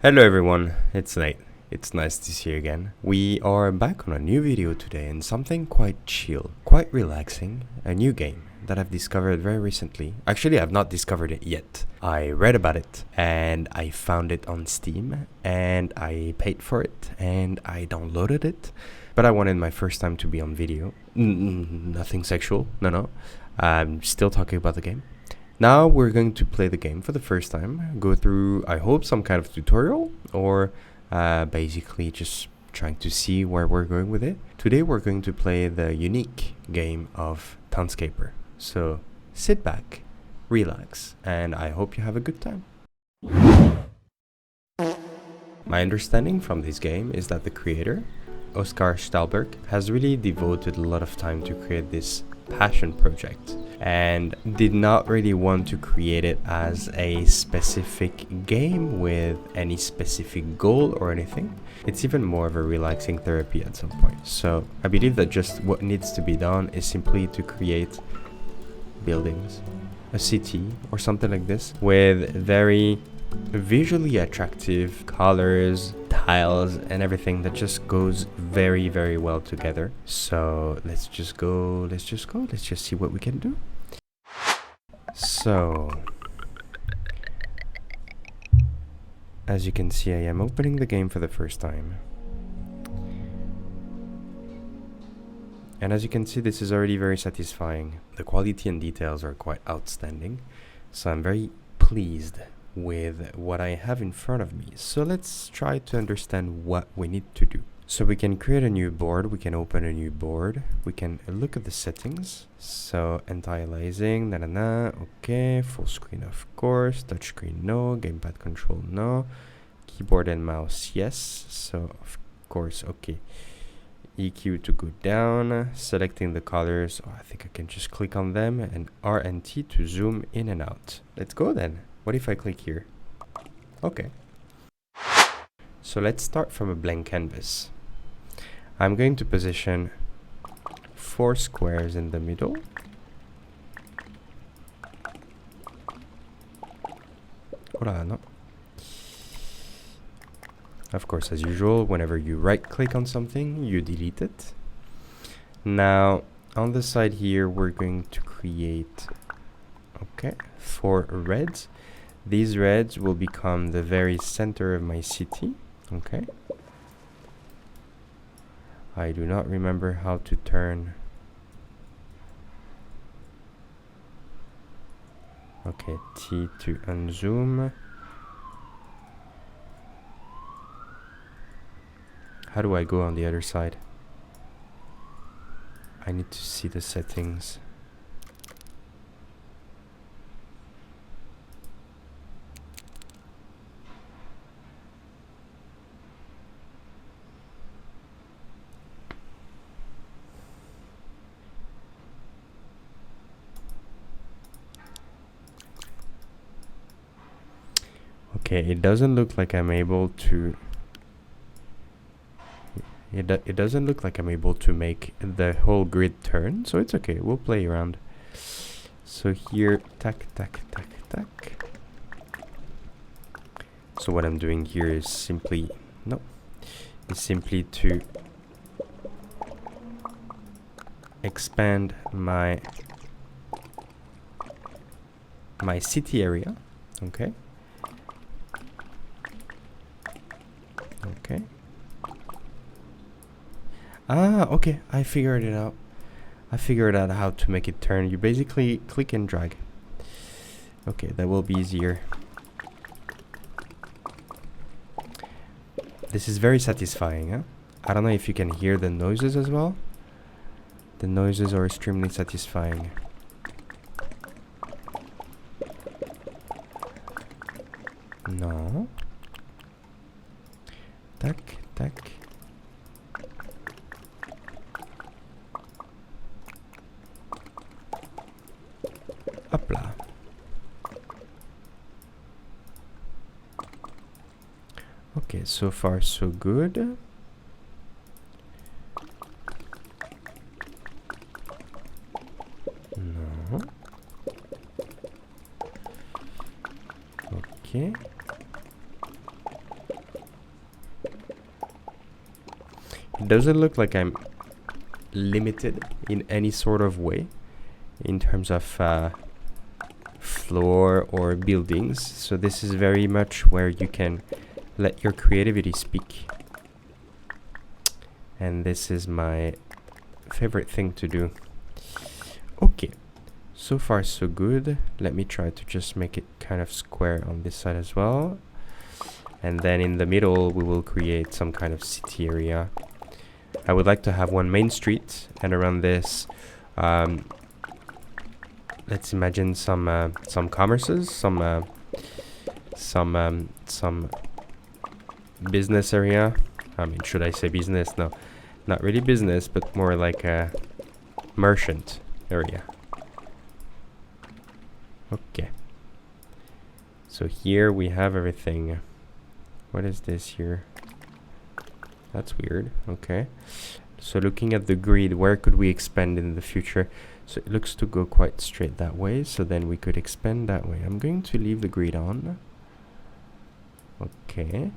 Hello everyone, it's Nate. It's nice to see you again. We are back on a new video today and something quite chill, quite relaxing, a new game that I've discovered very recently. Actually, I've not discovered it yet. I read about it and I found it on Steam and I paid for it and I downloaded it. But I wanted my first time to be on video. Nothing sexual, no. I'm still talking about the game. Now we're going to play the game for the first time, go through, I hope, some kind of tutorial, or basically just trying to see where we're going with it. Today we're going to play the unique game of Townscaper. So sit back, relax, and I hope you have a good time. My understanding from this game is that the creator, Oskar Stålberg, has really devoted a lot of time to create this passion project and did not really want to create it as a specific game with any specific goal or anything. It's even more of a relaxing therapy at some point. So I believe that just what needs to be done is simply to create buildings, a city or something like this with very visually attractive colors, tiles and everything that just goes very well together. So let's just see what we can do. So as you can see, I am opening the game for the first time, and as you can see, this is already very satisfying. The quality and details are quite outstanding, so I'm very pleased with what I have in front of me. So let's try to understand what we need to do. So we can create a new board, we can open a new board, we can look at the settings. So anti-aliasing, okay, full screen of course, touchscreen no, gamepad control no, keyboard and mouse yes, so of course okay. EQ to go down, selecting the colors, I think I can just click on them, and R and T to zoom in and out. Let's go then. What if I click here? Okay. So let's start from a blank canvas. I'm going to position 4 squares in the middle. No. Of course, as usual, whenever you right click on something, you delete it. Now, on the side here, we're going to create 4 reds. These reds will become the very center of my city. Okay. I do not remember how to turn. Okay, T to unzoom. How do I go on the other side? I need to see the settings. Okay, it doesn't look like I'm able to. It doesn't look like I'm able to make the whole grid turn, so it's okay. We'll play around. So here, tack. So what I'm doing here is simply to expand my city area. Okay. Okay, I figured it out. I figured out how to make it turn. You basically click and drag. Okay, that will be easier. This is very satisfying, huh? I don't know if you can hear the noises as well. The noises are extremely satisfying. No. Tack. Hopla. Okay, so far so good. No. Okay. it doesn't look like I'm limited in any sort of way in terms of floor or buildings. So this is very much where you can let your creativity speak. And this is my favorite thing to do. Okay, so far so good. Let me try to just make it kind of square on this side as well. And then in the middle we will create some kind of city area. I would like to have one main street, and around this let's imagine some commerces, some business area. I mean, should I say business? No, not really business, but more like a merchant area. Okay. So here we have everything. What is this here? That's weird. Okay. So looking at the grid, where could we expand in the future? So it looks to go quite straight that way. So then we could expand that way. I'm going to leave the grid on. Okay.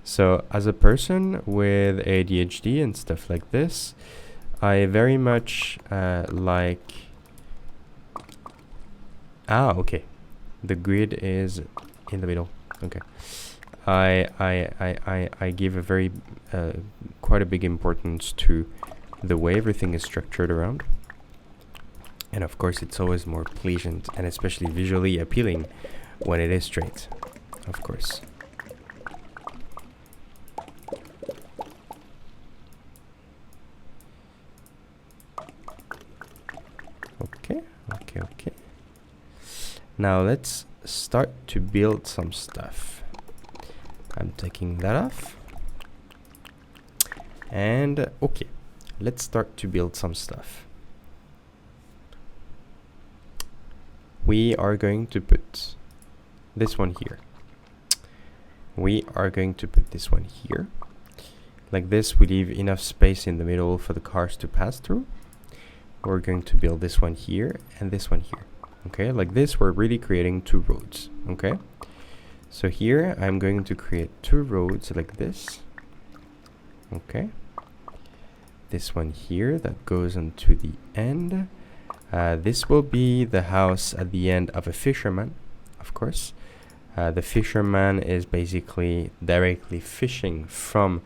So as a person with ADHD and stuff like this, I very much like... okay. The grid is in the middle. Okay. I give a very quite a big importance to the way everything is structured around, and of course it's always more pleasant and especially visually appealing when it is straight, of course. Okay. Now let's start to build some stuff. I'm taking that off. And okay, let's start to build some stuff. We are going to put this one here. We are going to put this one here. Like this, we leave enough space in the middle for the cars to pass through. We're going to build this one here and this one here. Okay, like this, we're really creating two roads. Okay, so here I'm going to create two roads like this. Okay, this one here that goes onto the end. This will be the house at the end of a fisherman, of course. The fisherman is basically directly fishing from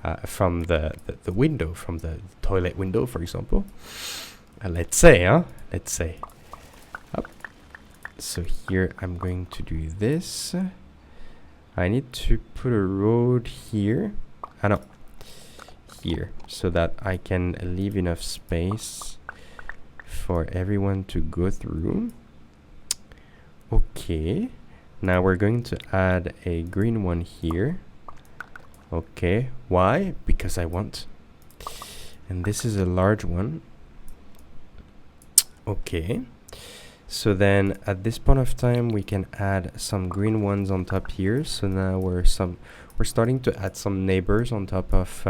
the window, from the toilet window, for example. Let's say. Up. So here I'm going to do this. I need to put a road here. No, here, so that I can leave enough space for everyone to go through. Okay, now we're going to add a green one here. Okay, why? Because I want. And this is a large one. Okay, so then at this point of time we can add some green ones on top here. So now we're starting to add some neighbors on top of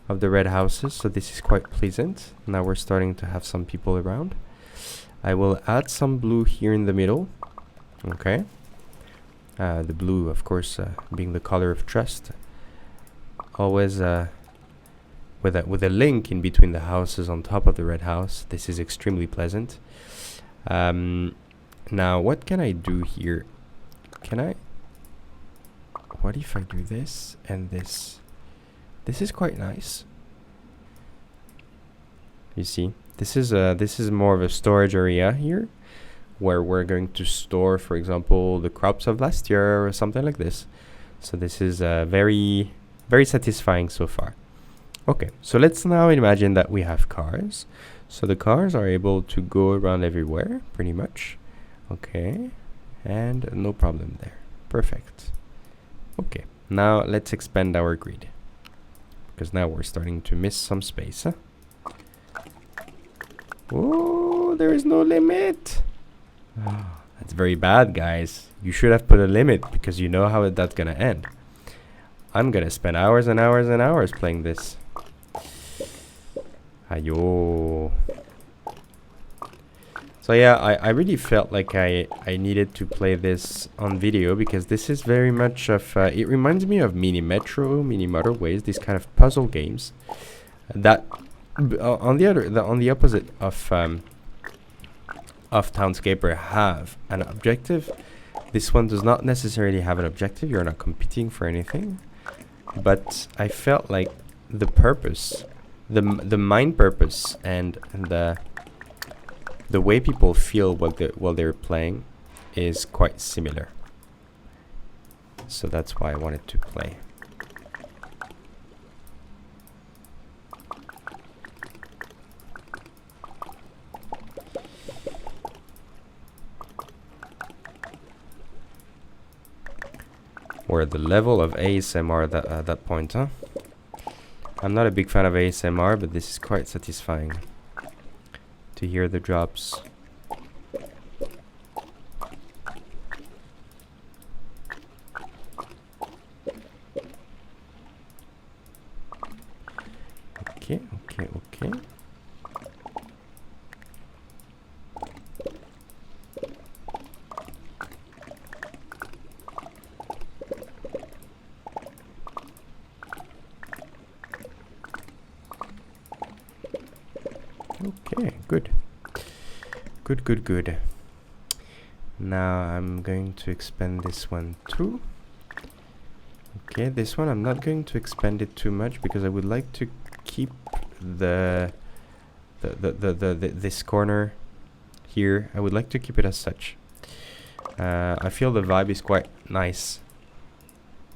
the red houses. So this is quite pleasant. Now we're starting to have some people around. I will add some blue here in the middle. Okay, the blue, of course, being the color of trust. Always with a link in between the houses on top of the red house. This is extremely pleasant. Now what can I do here? What if I do this and this? This is quite nice. You see, this is more of a storage area here, where we're going to store, for example, the crops of last year or something like this. So this is very, very satisfying so far. Okay, so let's now imagine that we have cars. So the cars are able to go around everywhere, pretty much. Okay, and no problem there. Perfect. Okay, now let's expand our grid, because now we're starting to miss some space. Huh? Oh, there is no limit. Oh, that's very bad, guys. You should have put a limit, because you know how that's gonna end. I'm gonna spend hours and hours and hours playing this. Ayo. So yeah, I really felt like I needed to play this on video because this is very much of it reminds me of Mini Metro, Mini Motorways, these kind of puzzle games that on the opposite of Townscaper have an objective. This one does not necessarily have an objective. You're not competing for anything, but I felt like the purpose, the main purpose, and the way people feel while they're playing is quite similar. So that's why I wanted to play. Or the level of ASMR at that point, huh? I'm not a big fan of ASMR, but this is quite satisfying to hear the drops. Okay. Okay, good. Good. Now I'm going to expand this one too. Okay, this one I'm not going to expand it too much because I would like to keep this corner here. I would like to keep it as such. I feel the vibe is quite nice.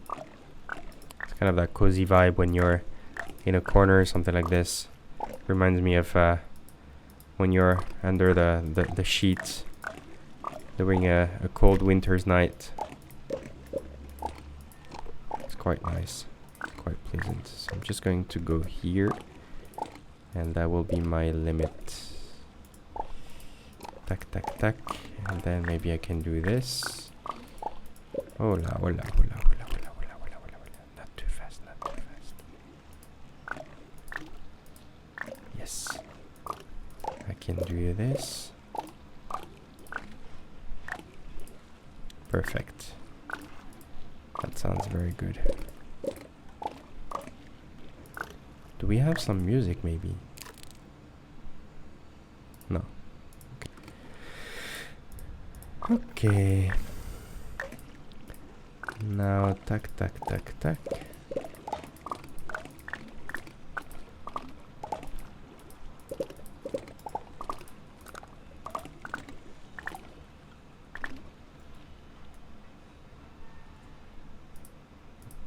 It's kind of that cozy vibe when you're in a corner or something like this. Reminds me of when you're under the sheets during a cold winter's night. It's quite nice, quite pleasant. So I'm just going to go here, and that will be my limit. Tack, and then maybe I can do this. Hola. Not too fast. Yes. I can do this. Perfect. That sounds very good. Do we have some music maybe? No. Okay. Now tack.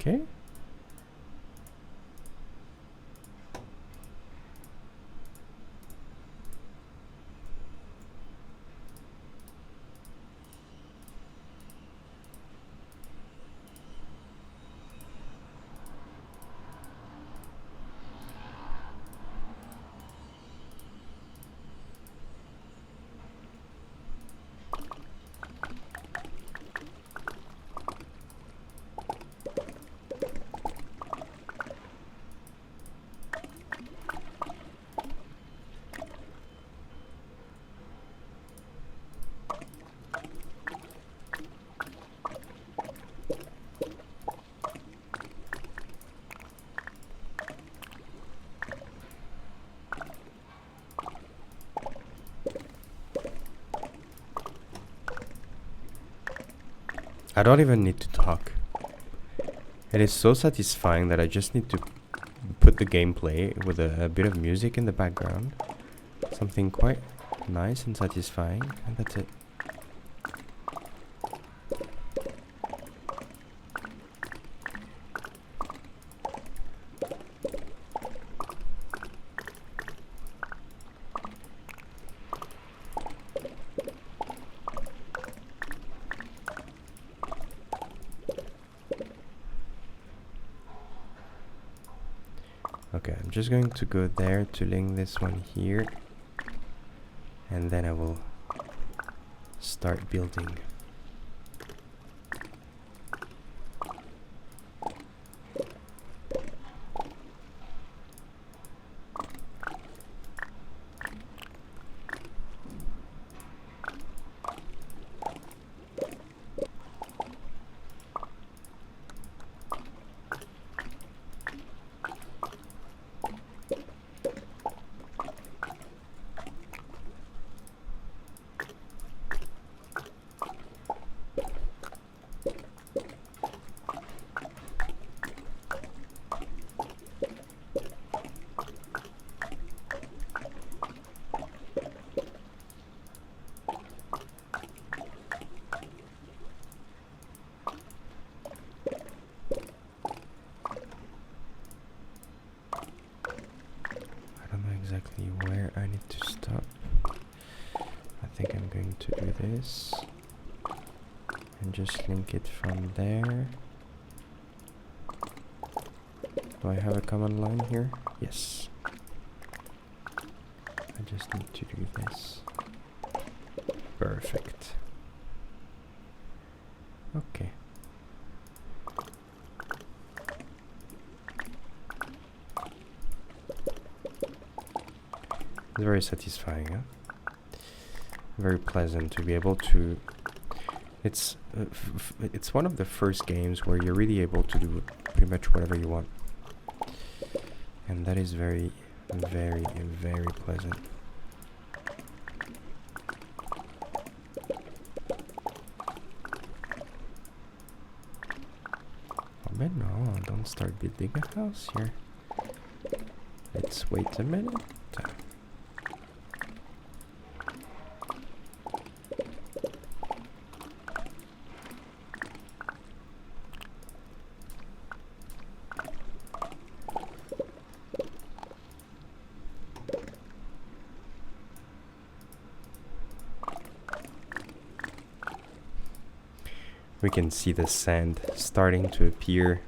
Okay. I don't even need to talk. It is so satisfying that I just need to put the gameplay with a bit of music in the background. Something quite nice and satisfying, and that's it. Okay, I'm just going to go there to link this one here, and then I will start building. this and just link it from there. Do I have a command line here? Yes. I just need to do this. Perfect. Okay. It's very satisfying, huh? Very pleasant to be able to... It's one of the first games where you're really able to do pretty much whatever you want. And that is very, very, very pleasant. Oh man, no, don't start building a house here. Let's wait a minute. We can see the sand starting to appear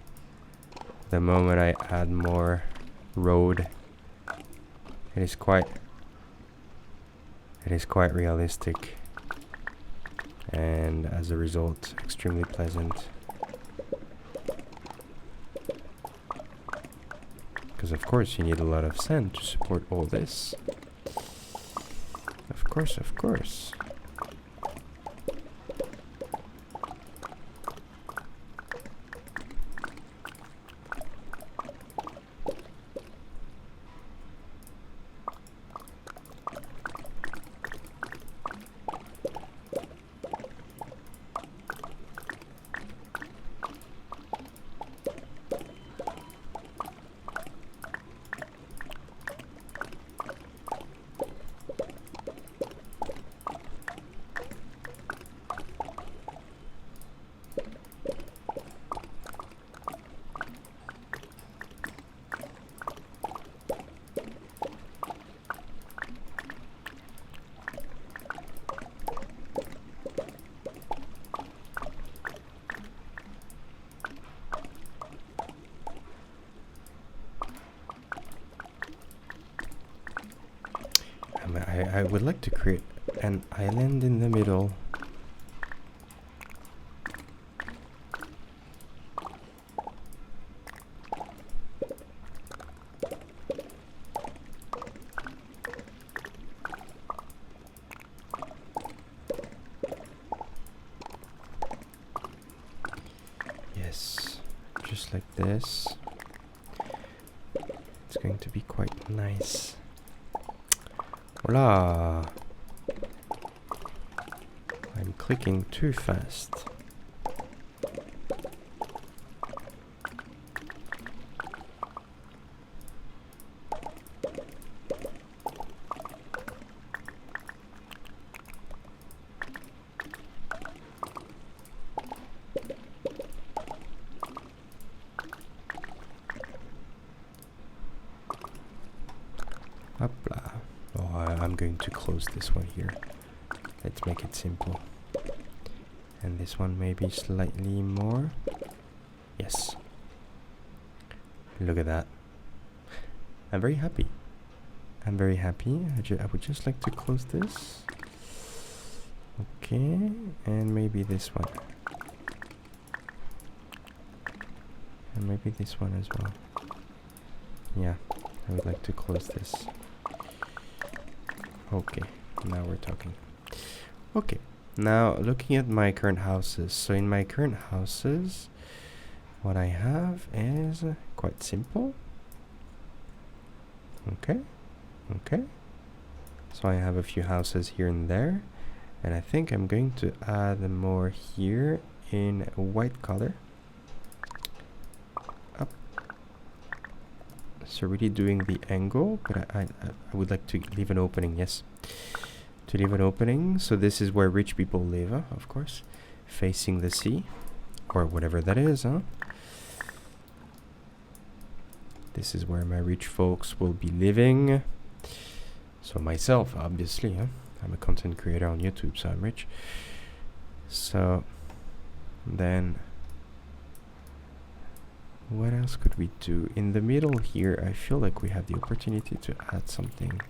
the moment I add more road. It is quite realistic, and as a result extremely pleasant, because of course you need a lot of sand to support all this. Of course. I would like to create an island in the middle. Yes, just like this. It's going to be quite nice. Voila! I'm clicking too fast. Hopla. Oh, I'm going to close this one here. Let's make it simple. And this one maybe slightly more. Yes. Look at that. I'm very happy. I'm very happy. I would just like to close this. Okay. And maybe this one. And maybe this one as well. Yeah. I would like to close this. Okay, now we're talking. Okay, now looking at my current houses. So in my current houses, what I have is quite simple. Okay. So I have a few houses here and there, and I think I'm going to add more here in white color. So really doing the angle, but I would like to leave an opening, yes. To leave an opening, so this is where rich people live, of course. Facing the sea, or whatever that is, This is where my rich folks will be living. So myself, obviously, I'm a content creator on YouTube, so I'm rich. So then what else could we do? In the middle here, I feel like we have the opportunity to add something.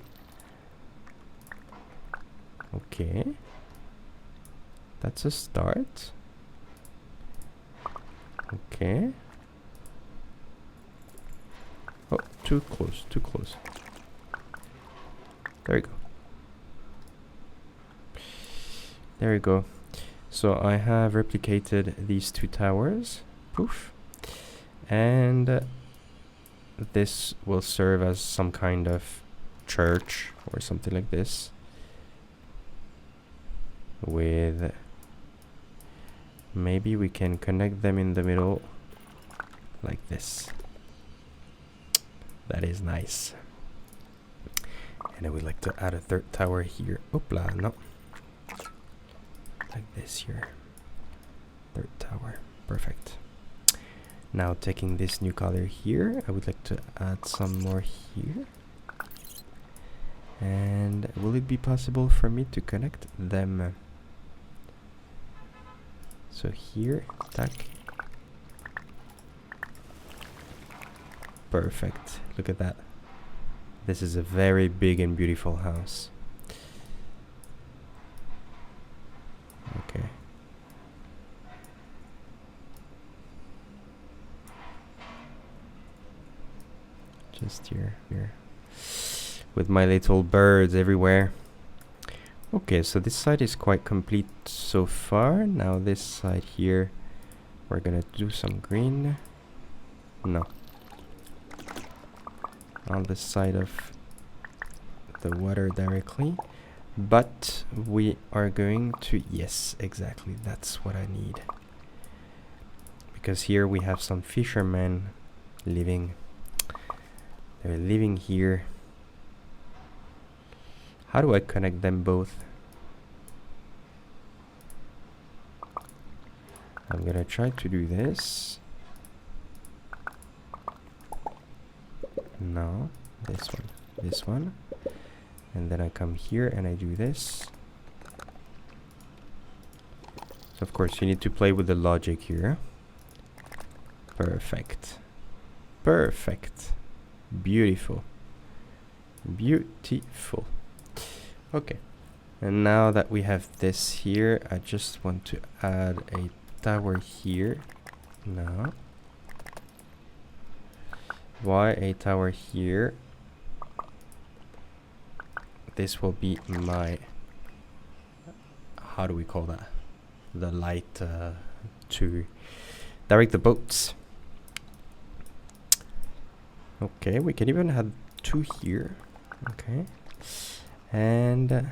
Okay. That's a start. Okay. Oh, too close, too close. There you go. There you go. So I have replicated these two towers. Poof. And this will serve as some kind of church or something like this. With maybe we can connect them in the middle like this. That is nice. And I would like to add a third tower here. Oopla, no. Like this here. Third tower. Perfect. Now taking this new color here, I would like to add some more here. And will it be possible for me to connect them? So here, tack. Perfect. Look at that. This is a very big and beautiful house. Okay. Just here. With my little birds everywhere. Okay, so this side is quite complete so far. Now this side here, we're gonna do some green. No. On the side of the water directly. But we are going to, yes, exactly, that's what I need. Because here we have some fishermen living. They're living here. How do I connect them both? I'm gonna try to do this. No, this one. And then I come here and I do this. So of course you need to play with the logic here. Perfect. Perfect. Beautiful. Beautiful. Okay. And now that we have this here, I just want to add a tower here. No. Why a tower here? This will be my, how do we call that? The light to direct the boats. Okay, we can even have two here. Okay. And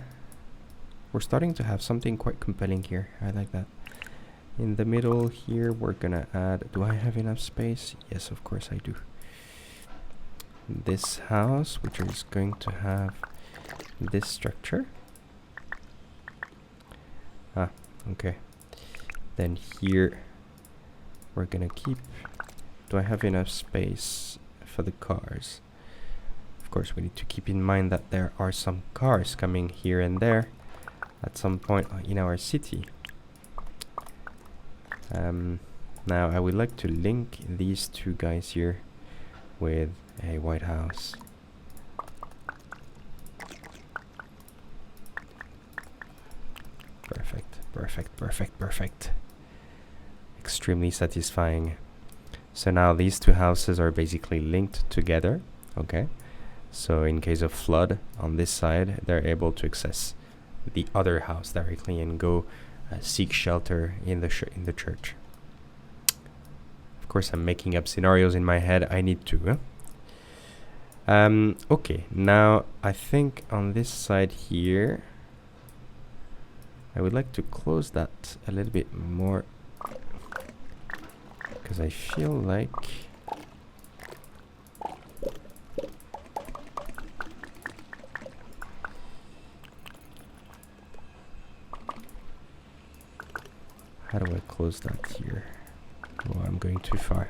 we're starting to have something quite compelling here. I like that. In the middle here, we're gonna add, do I have enough space? Yes, of course I do. This house, which is going to have this structure. Ah, okay. Then here, we're gonna keep, do I have enough space for the cars? Of course, we need to keep in mind that there are some cars coming here and there at some point in our city. Now I would like to link these two guys here with a white house. Perfect, perfect, perfect, perfect. Extremely satisfying. So now these two houses are basically linked together. Okay. So in case of flood on this side, they're able to access the other house directly and go seek shelter in the church. Of course, I'm making up scenarios in my head. I need to. Okay, now I think on this side here, I would like to close that a little bit more because I feel like how do I close that here? Oh, I'm going too far.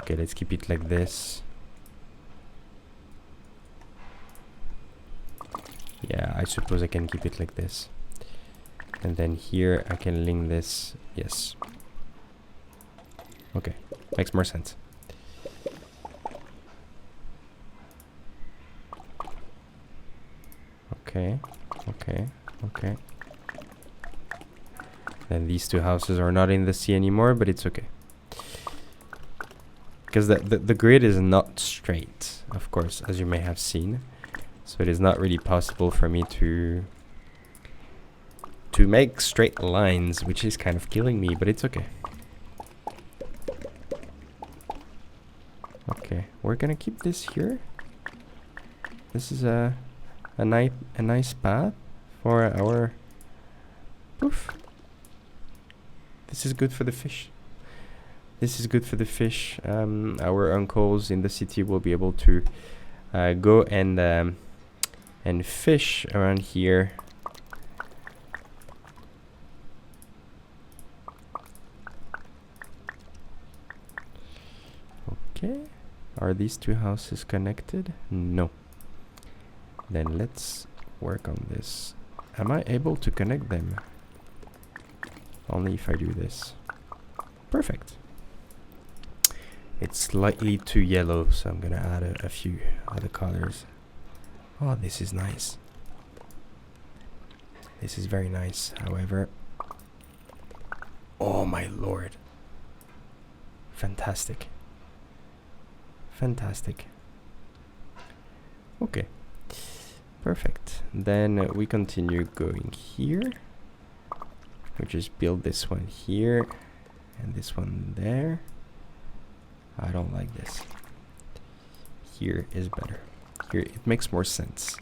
Okay, let's keep it like this. suppose I can keep it like this. And then here I can link this. Yes. Okay, makes more sense. Okay, okay, okay. Then these two houses are not in the sea anymore, but it's okay. Because the grid is not straight, of course, as you may have seen. So it is not really possible for me to make straight lines, which is kind of killing me, but it's okay. Okay, we're gonna keep this here. This is a nice path for our poof. This is good for the fish. This is good for the fish. Our uncles in the city will be able to go and fish around here. Okay. Are these two houses connected? No. Then let's work on this. Am I able to connect them? Only if I do this. Perfect. It's slightly too yellow, so I'm gonna add a few other colors. Oh, this is nice. This is very nice, however. Oh my lord. Fantastic. Fantastic. Okay. Perfect. Then we continue going here. We just build this one here and this one there. I don't like this. Here is better. Here it makes more sense.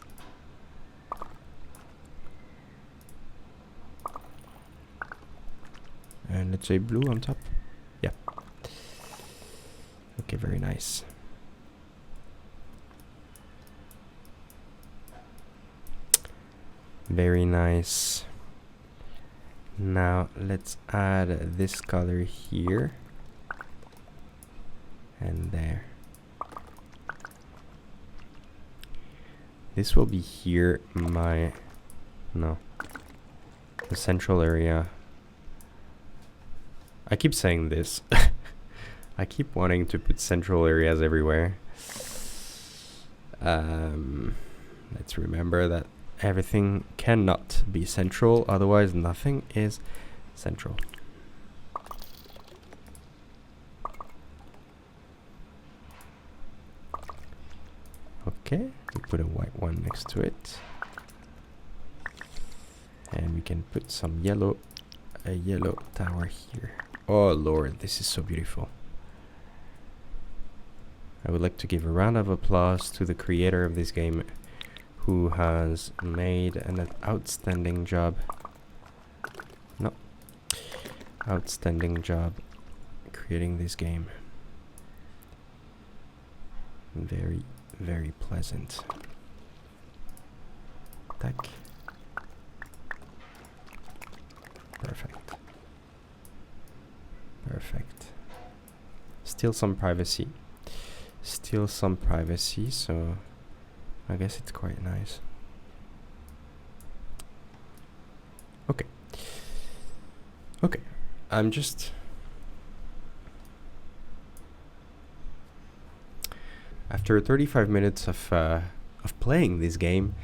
And let's say blue on top. Yeah. Okay, very nice. Very nice. Now let's add this color here and there. This will be here, the central area. I keep saying this. I keep wanting to put central areas everywhere. Let's remember that everything cannot be central, otherwise nothing is central. Okay, we put a white one next to it. And we can put some yellow, a yellow tower here. Oh lord, this is so beautiful. I would like to give a round of applause to the creator of this game, who has made an outstanding job. Outstanding job creating this game. Very, very pleasant. Tack. Perfect. Perfect. Still some privacy. Still some privacy, so I guess it's quite nice. Okay. Okay. I'm just... After 35 minutes of playing this game,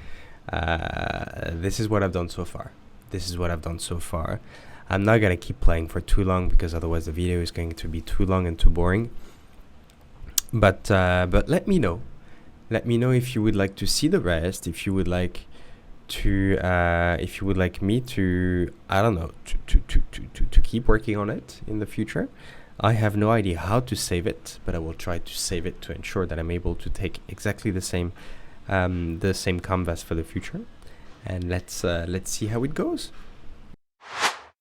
this is what I've done so far. This is what I've done so far. I'm not gonna keep playing for too long because otherwise the video is going to be too long and too boring. But let me know. Let me know if you would like to see the rest. If you would like to, if you would like me to, I don't know, to keep working on it in the future. I have no idea how to save it, but I will try to save it to ensure that I'm able to take exactly the same canvas for the future. And let's see how it goes.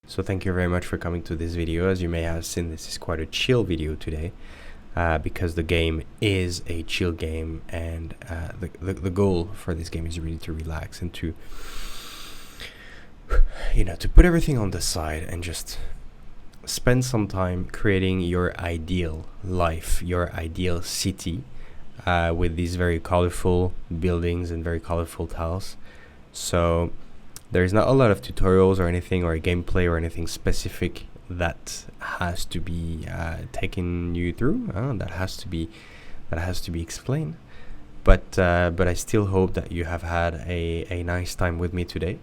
So thank you very much for coming to this video. As you may have seen, this is quite a chill video today, because the game is a chill game, and the goal for this game is really to relax and to, you know, to put everything on the side and just spend some time creating your ideal life, your ideal city, with these very colorful buildings and very colorful tiles. So there's not a lot of tutorials or anything, or gameplay or anything specific that has to be taken you through. That has to be explained. But I still hope that you have had a nice time with me today.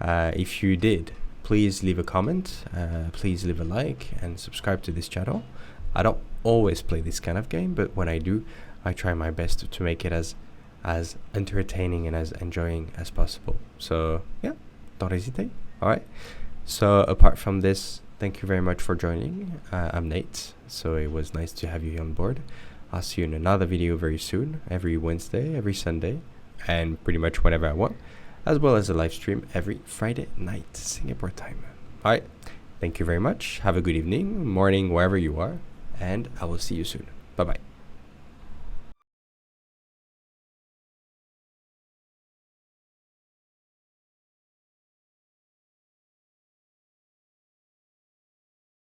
If you did, please leave a comment, please leave a like, and subscribe to this channel. I don't always play this kind of game, but when I do, I try my best to make it as entertaining and as enjoying as possible. So yeah, don't hesitate. All right. So apart from this, thank you very much for joining. I'm Nate, so it was nice to have you on board. I'll see you in another video very soon, every Wednesday, every Sunday, and pretty much whenever I want, as well as a live stream every Friday night, Singapore time. All right. Thank you very much. Have a good evening, morning, wherever you are, and I will see you soon. Bye-bye.